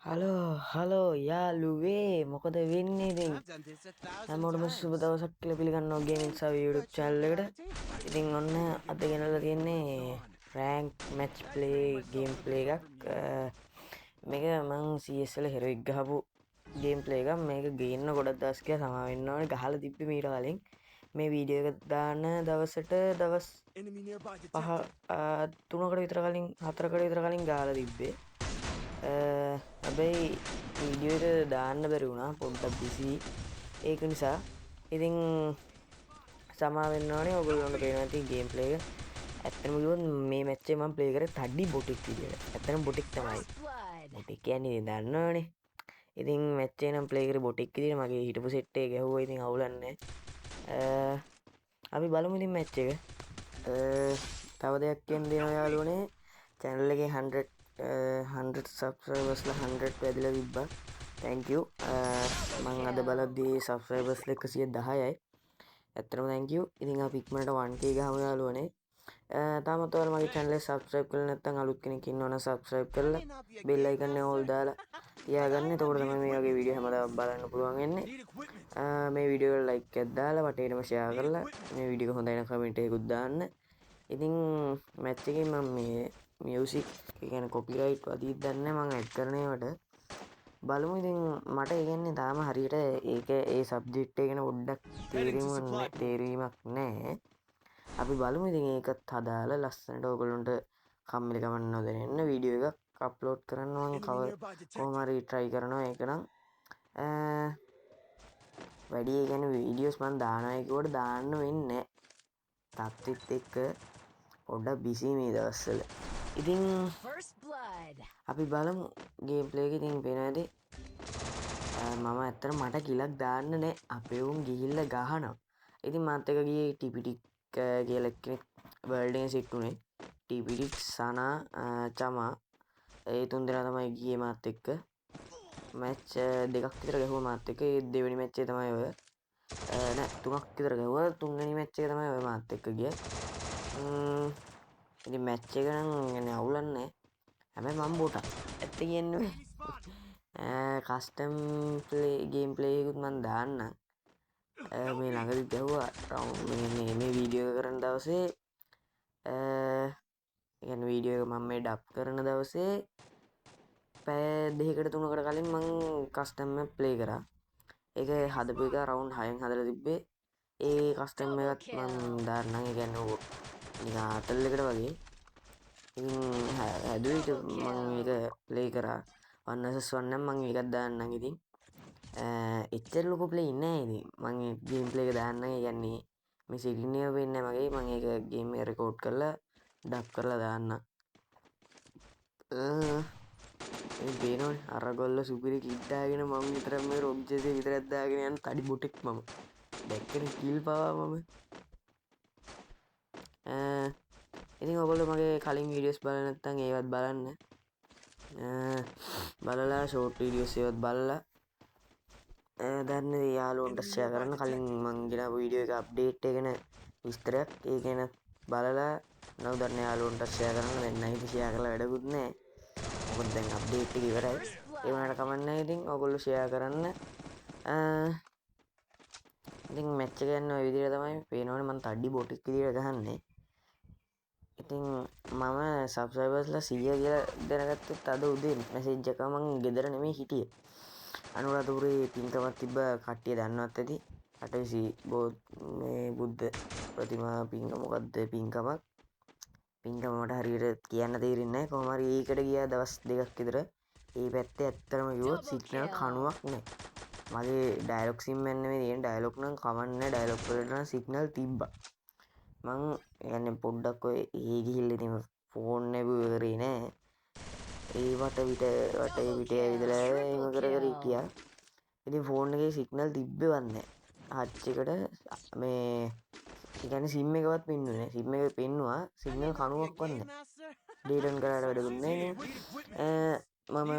Hello යාළුවේ මොකද වෙන්නේ ඉතින් හැමෝටම සුබ දවසක් කියලා පිළිගන්නවා ගේමින් සව YouTube channel එකට. ඉතින් ඔන්න අද ගෙනල්ලා තියෙන්නේ rank match play game play එකක්. මේක මං CS වල heroic ගහපු game play එකක්. මේක ගේන්න ගොඩක් දවස් ගියා සමා වෙන්න ඕනේ. ගහලා තිබ්බේ මීට කලින්. මේ වීඩියෝ එක දාන්න දවසට දවස් 3කට විතර කලින් 4කට විතර කලින් ගහලා තිබ්බේ. හැබැයි වීඩියෝ එක දාන්න බැරි වුණා පොඩ්ඩක් බිසි ඒක නිසා. ඉතින් සමා වෙන්න ඕනේ ඔයගොල්ලන්ට පේනවා ඇති ගේම් ප්ලේ එක. ඇත්තටම කිව්වොත් මේ මැච් එක මම ප්ලේ කරේ තඩි බොටික් විදියට. ඇත්තටම බොටික් තමයි. බොටික් කියන්නේ ඉතින් දන්නවනේ. ඉතින් මැච් එක නම් ප්ලේ කරේ බොටික් විදියට. මගේ හිටපු සෙට් එක ගැහුවා. ඉතින් අවුලක් නැහැ. අපි බලමු ඉතින් මැච් එක. තව දෙයක් කියන්න දෙනවා යාළුවනේ. channel එකේ 100 subscribersලා 100 වැදිලා තිබ්බා. thank you. මං අද බලද්දී subscribers 110යි. ඇත්තටම thank you. ඉතින් අපි ඉක්මනට 1k ගහමු යාළුවනේ. තාමත් ඔයාලා මගේ channel එක subscribe කරලා නැත්නම් අලුත් කෙනෙක් ඉන්නවනම් subscribe කරලා bell icon එක all දාලා තියාගන්න. එතකොට තමයි මේ වගේ වීඩියෝ හැමදාම බලන්න පුළුවන් වෙන්නේ. මේ වීඩියෝ එකට like එකක් දාලා වටේටම share කරලා මේ වීඩියෝ එක හොඳයි නම් comment එකකුත් දාන්න. ඉතින් මැච් එකේ මම මේ මියුසික් කියන්නේ කොපිරයිට් වදිද්ද දන්නේ මම ඇඩ් කරන ඒවට බලමු. ඉතින් මට කියන්නේ තාම හරියට ඒක ඒ සබ්ජෙක්ට් එක ගැන පොඩ්ඩක් තේරීමක් නැහැ. අපි බලමු ඉතින් ඒකත් හදාලා ලස්සනට ඔයගොල්ලන්ට කම්මැලි කමක් නොදැනෙන්න වීඩියෝ එකක් අප්ලෝඩ් කරන්න මම කොහොම හරි try කරනවා. ඒක නම් වැඩි ඒ කියන්නේ වීඩියෝස් මම දානවා කියවට දාන්න වෙන්නේ නැහැ. තත්ත්වෙත් එක්ක පොඩ්ඩක් බිසි මේ දවස්වල. ඉතින් අපි බලමු ගේම් ප්ලේ එක. ඉතින් වෙනවද මම ඇත්තට මට කිලක් දාන්න නෑ. අපේ උන් ගිහිල්ලා ගහනවා. ඉතින් මාත් එක ගියේ ටිපිටික් කියලා කෙනෙක් වර්ල්ඩ් එකේ සිට් උනේ. ටිපිටික් සනා චමා ඒ තුන් දෙනා තමයි ගියේ මාත් එක්ක. මැච් දෙකක් විතර ගැහුවා මාත් එක්ක. ඒ දෙවෙනි මැච් එක තමයි ඔය. නෑ තුනක් විතර ගැහුවා. තුන්වෙනි මැච් එක තමයි ඔය මාත් එක්ක ගියේ. ඉතින් මැච් එක නම් يعني අවුලක් නෑ. හැබැයි මම බෝටා. ඇත්ත කියන්නේ කස්ටම් ප්ලේ ගේම් ප්ලේ එකකුත් මම දාන්න. මේ ළඟදි ගැහුවා රවුන්ඩ් මේ වීඩියෝ එක කරන දවසේ يعني වීඩියෝ එක මම මේ ඩබ් කරන දවසේ පැය දෙකකට තුනකට කලින් මම කස්ටම් එක ප්ලේ කරා. ඒක හදපු එක රවුන්ඩ් 6න් හදලා තිබ්බේ. ඒ කස්ටම් එකත් මම දාන්නම්. ඒ කියන්නේ නිකන් ආතල් එකට වගේ. ඉතින් හැදුවේ මම මේක ප්ලේ කරා 1vs1 නම් මම ඒකත් දාන්නම්. ඉතින් එච්චර ලොකු ප්ලේ නෑ. ඉතින් මම ගේම් ප්ලේ එක දාන්නම්. ඒ කියන්නේ මේ සිටින් එක වෙන්නේ මගේ. මම ඒක ගේම් එක රෙකෝඩ් කරලා ඩබ් කරලා දාන්නම්. ඒ බේනෝනේ අරගොල්ල සුපිරි කිට් දාගෙන මම විතරක් මේ රොබ් ජෙසි විතරක් දාගෙන යන තඩි බොටෙක් මම. දැක්කනේ කිල් පවා මම. ඉතින් ඔයගොල්ලෝ මගේ කලින් වීඩියෝස් බලලා නැත්නම් ඒවත් බලන්න. බලලා ෂෝට් වීඩියෝස් ඒවත් බලලා දැන් යාළුවන්ට ෂෙයා කරන්න. කලින් මං ගෙනාවු වීඩියෝ එක අප්ඩේට් එක ගැන විස්තරයක් ඒ ගැන බලලා නවදන්න යාළුවන්ට ෂෙයා කරන්න. දැන් නයිට් ෂෙයා කරලා වැඩකුත් නැහැ. මොකද දැන් අප්ඩේට් එක ඉවරයි. ඒ වුණාට කමක් නැහැ. ඉතින් ඔයගොල්ලෝ ෂෙයා කරන්න. ඉතින් මැච් එක යන ඔය විදිහට තමයි පේනවනේ මං තඩි බොටික් විදිහට ගහන්නේ. ඉතින් මම සබ්ස්ක්‍රයිබර්ස්ලා 100 කියලා දැනගත්තත් අද උදේ මැසේජ් එක මං ගෙදර නෙමෙයි හිටියේ. අනුරාධපුරේ පින්කමක් තිබ්බ කට්ටිය දන්නවත් ඇති. අටවිසි මේ බුද්ධ ප්‍රතිමා පින්කම මොකද්ද පින්කමක්. පින්කම මට හරියට කියන්න තේරෙන්නේ නැහැ. කොහොම හරි ඒකට ගියා දවස් දෙකක් විතර. ඒ පැත්තේ ඇත්තටම කිව්වොත් සිග්නල් කණුවක් නැහැ. මගේ ඩයලොග් සිම් එක නෙමෙයි තියෙන. ඩයලොග් නම් කමන්නේ ඩයලොග් වලට නම් සිග්නල් තිබ්බා. මං يعني පොඩ්ඩක් ඔය ගිහිල්ලා ඉතින් ෆෝන් නැබුවේ කරේ නෑ. ඒ වටේ පිට ඇවිදලා එහෙම කර හිටියා. ඉතින් ෆෝන් එකේ සිග්නල් තිබ්බෙවත් නෑ. හච් එකට මේ ඒ කියන්නේ සිම් එකවත් පෙන්නුවේ නෑ. සිම් එක පෙන්නුවා සිග්නල් කණුවක්වත් නෑ. ඩීලන් කරාට වැඩකුත් නෑ. මම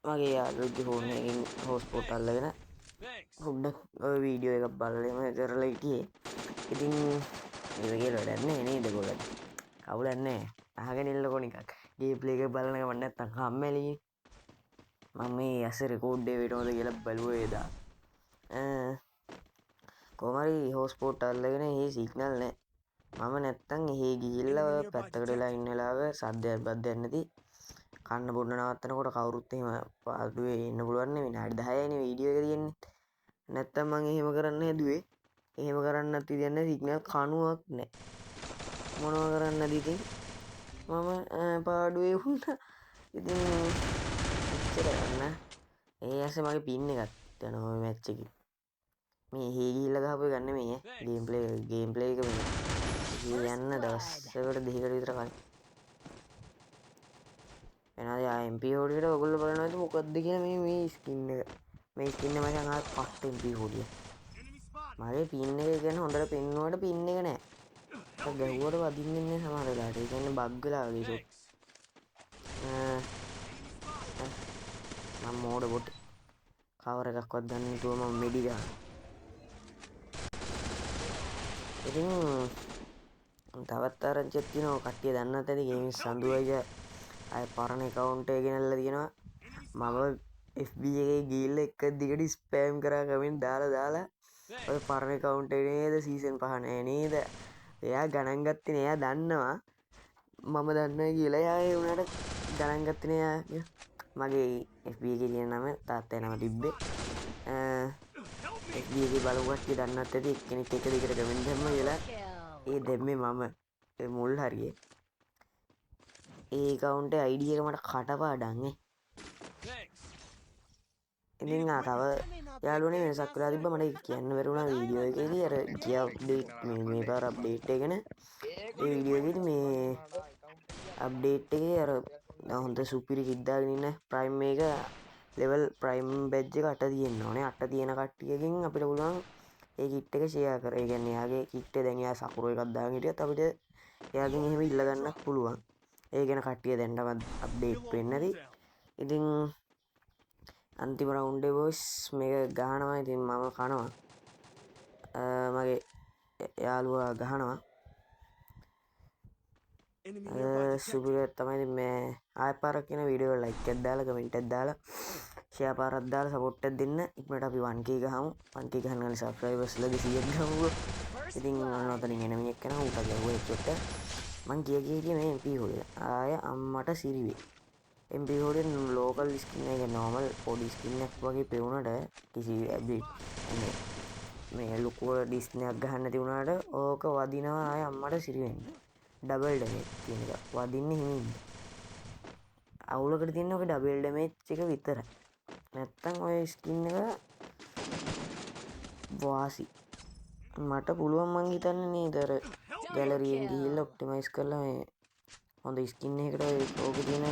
මගේ යාළුවෙක්ගේ ෆෝන් එකකින් හොස්පොට් අල්ලගෙන පොඩ්ඩක් ඔය වීඩියෝ එකක් බලලා එහෙම කරලා හිටියේ. ඉතින් ඒක කියලා වැඩක් නෑ නේද ගොල්ලෝ. කවුලක් නෑ. අහගෙන ඉන්නකො නිකන්. ගේම් ප්ලේ එක බලන ගමන් නැත්තම් කම්මැලි. මම මේ ඇස රෙකෝඩ් වෙනවද කියලා බැලුවා එදා. කොහමරි හොස්පෝට් අල්ලගෙන ඒ සිග්නල් නැහැ. මම නැත්තම් එහෙ ගිහිල්ලා ඔය පැත්තකට වෙලා ඉන්න වෙලාව සද්දයක් බද්දයක් නැති කන්න බොන්න නවත්තනකොට කවුරුත් එහෙම පාඩුවේ ඉන්න පුළුවන් නේ. විනාඩි 10යිනේ වීඩියෝ එක තියෙන්නේ. නැත්තම් මං එහෙම කරන්න හැදුවේ. එහෙම කරන්නත් විදියක් නැහැ. සිග්නල් කණුවක් නැහැ. මොනව කරන්නද ඉතින් මම පාඩුවේ වුණා. ඉතින් එච්චර ගන්න. ඒ ඇස්සේ මගේ පින් එකක් යනවා මේ මැච් එකේ. මේ එහෙ ගිහිල්ලා ගහපු එක නෙමෙයි ගේම් ප්ලේ එක මේ. යන්න දවසකට දෙකකට විතර කලින් එනවාද MP40ට ඔයගොල්ලෝ බලනවාද මොකද්ද කියලා මේ ස්කින් එක. මේ ස්කින් එක මචං ආ පට්ට MP40. මගේ පින් එක කියන්නේ හොඳට පෙන්නුවට පින් එක නෑ. ඒක ගැහුවට වදින්නේ නැහැ සමහර වෙලාවට. ඒ කියන්නේ බග් වෙලා වගේ ෂොට්. මම මෝඩ බොට් කවර එකක්වත් ගන්න නැතුව මම මෙඩි ගන්නවා. ඉතින් තවත් ආරංචියක් තියෙනවා. කට්ටිය දන්නත් ඇති ගේම්ස් සඳුවයි අය පරණ account එක ගෙනල්ලා තියෙනවා. මම FB එකේ ගිහිල්ලා එක දිගට ස්පෑම් කරා කමෙන්ට් දාලා ඔය පරණ account එක නේද සීසන් 5 නෑ නේද? එයා ගණන් ගත්තේ නෑ. එයා දන්නවා මම දන්නවා කියලා. එයා ඒ උනාට ගණන් ගත්තේ නෑ එයා කියලා. මගේ FB එකේ තියෙන නම තාත්තේ නම තිබ්බේ. FB එකේ බලපු කට්ටිය දන්නත් ඇති එක්කෙනෙක් එක දිගට කමෙන්ට් දැම්මා කියලා. ඒ දැම්මේ මම මුල් හරියේ. ඒ account එක ID එක මට කටපාඩම් ඈ. ඉතින් තව යාළුවනේ වෙනසක් වෙලා තිබ්බා. මට කියන්න බැරි වුණා වීඩියෝ එකේදී අර ගිය අප්ඩේට් මේ පාර අප්ඩේට් එක ගැන. ඒ වීඩියෝ එකේදී මේ අප්ඩේට් එකේ අර හොඳ සුපිරි කිට් දාගෙන ඉන්න ප්‍රයිම් එක ලෙවල් ප්‍රයිම් බැජ් එක 8 තියෙන්න ඕනේ. 8 තියෙන කට්ටියකින් අපිට පුළුවන් ඒ කිට් එක ෂෙයා කර. ඒ කියන්නේ එයාගේ කිට් එක දැන් එයා සකුරු එකක් දාගෙන හිටියත් අපිට එයාගෙන් එහෙම ඉල්ල ගන්නත් පුළුවන්. ඒ ගැන කට්ටිය දැන්ටමත් අප්ඩේට් වෙන්නේ නැති. ඉතින් අන්තිම රවුන්ඩ් එක බොස් මේක ගහනවා. ඉතින් මම කනවා. මගේ යාළුවා ගහනවා. සුපිරියක් තමයි. ඉතින් මේ ආයෙ පාරක් කියන වීඩියෝ එක ලයික් එකක් දාලා කමෙන්ට් එකක් දාලා ෂෙයා පාරක් දාලා සපෝට් එකක් දෙන්න. ඉක්මනට අපි 1k ගහමු. 1k ගහන්න ගානේ සබ්ස්ක්‍රයිබර්ස්ලා 200ක් ගමු. ඉතින් අන්න ඔතනින් එන මිනිහෙක් කරනවා ඌට ගැහුවා එච්චොට්ට. මං කිය මේ MP40 ආය අම්මට සිරිවේ. MP40 ලෝකල් ස්කින් එක නෝමල් පොඩි ස්කින් එකක් වගේ පෙවුනට කිසි මේ ලොකුව ඩිස්නයක් ගහන්න නැති වුණාට ඕක වදිනවා ආය අම්මට සිරිවෙන්න. ඩබල් ඩැමේජ් කියන එක වදින්නේ හිමින්. අවුලකට තියෙන ඔක ඩබල් ඩැමේජ් එක විතරයි. නැත්තම් ඔය ස්කින් එක වාසි. මට පුළුවන් මං හිතන්නේ නේද අර ගැලරියෙන් ගිහිල්ලා ඔප්ටිමයිස් කරලා මේ හොඳ ස්කින් එකකට ඕකේ තියෙන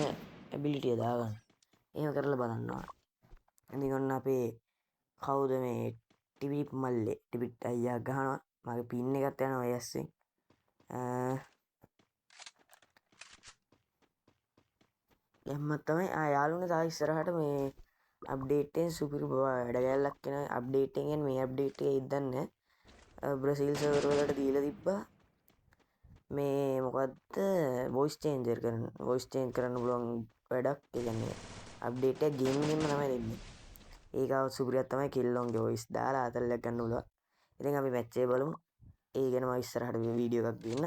ඇබිලිටි එක දාගන්න. එහෙම කරලා බලන්න ඕන. ඉතින් ඔන්න අපේ කවුද මේ ටිබිට් මල්ලේ ටිබිට් අයියා ගහනවා. මගේ පින් එකත් යනවා යස්සෙන්. එම්මත් තමයි යාළුවනේ තා ඉස්සරහට මේ අප්ඩේට් එකෙන් සුපිරි වැඩ ගැලක් වෙන අප්ඩේට් එකෙන් මේ අප්ඩේට් එක ඉදන්නේ බ්‍රසීල් සර්වර් වලට දීලා තිබ්බා. මේ මොකද්ද වොයිස් චේන්ජර් කරන වොයිස් චේන්ජ් කරන්න පුළුවන් වැඩක්. ඒ කියන්නේ අප්ඩේට් එක ගේම් එකෙන්ම තමයි දෙන්නේ. ඒකවත් සුපිරියක් තමයි කිල්ලොන්ගේ වොයිස් දාලා ආතල්ලයක් ගන්න පුළුවන්. ඉතින් අපි මැච් එක බලමු. ඒ ගැන මම ඉස්සරහට වීඩියෝ එකක් දෙන්න.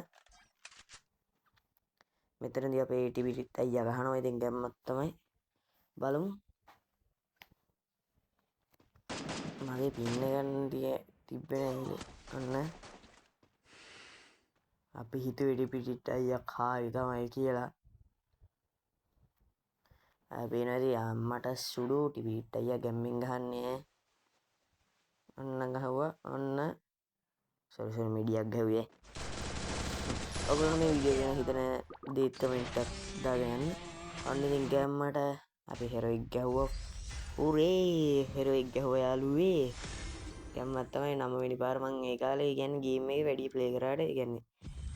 මෙතනදී අපේ ටිබිට් අයියා ගහනවා. ඉතින් ගැම්මක් තමයි බලමු. මගේ පින්න ගන්න තිබ්බේ නේද? අන්න අපි හිතුවේ ටිබිට් අයියා කායි තමයි කියලා. පේනවාද අම්මට සුඩු ටිබිට් අයියා ගැම්මින් ගහන්නේ. ඔන්න ගහුවා. ඔන්න සෝෂල් මීඩියක් ගැහුවේ. ඔයගොල්ලෝ මේ වීඩියෝ ගැන හිතන දේත් කමෙන්ට් එකක් දාගෙන යන්න. ඔන්න ඉතින් ගැම්මට අපි හෙරොයික් ගැහුවා. උරේ හෙරොයික් ගැහුවා යාළුවේ. ගැම්මක් තමයි 9 වෙනි පාර මං ඒ කාලේ කියන්නේ ගේම් එකේ වැඩි ප්ලේ කරාට ඒ කියන්නේ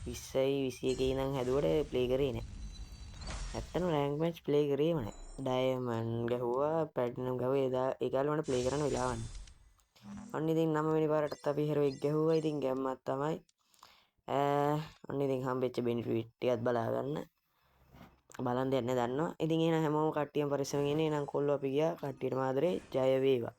20යි 21 ඉඳන් හැදුවට ප්ලේ කරේ නෑ. ඇත්තටම රෑන්ක් මැච් ප්ලේ කරේම නෑ. ඩයමන්ඩ් ගැහුවා ප්ලැටිනම් ගැහුවා. එදා ඒ කාලේ මට ප්ලේ කරන්න වෙලාවක් නෑ. ඔන්න ඉතින් 9 වෙනි පාරටත් අපි හෙරොයික් ගැහුවා. ඉතින් ගැම්මක් තමයි. ඔන්න ඉතින් හම්බෙච්ච බෙනිෆිට් ටිකත් බලා ගන්න. බලන් දෙන්න දන්නවා. ඉතින් එහෙනම් හැමෝම කට්ටියම පරිස්සමෙන් ඉන්න. එහෙනම් කොල්ලෝ අපි ගියා. කට්ටියට ආදරේ ජය වේවා.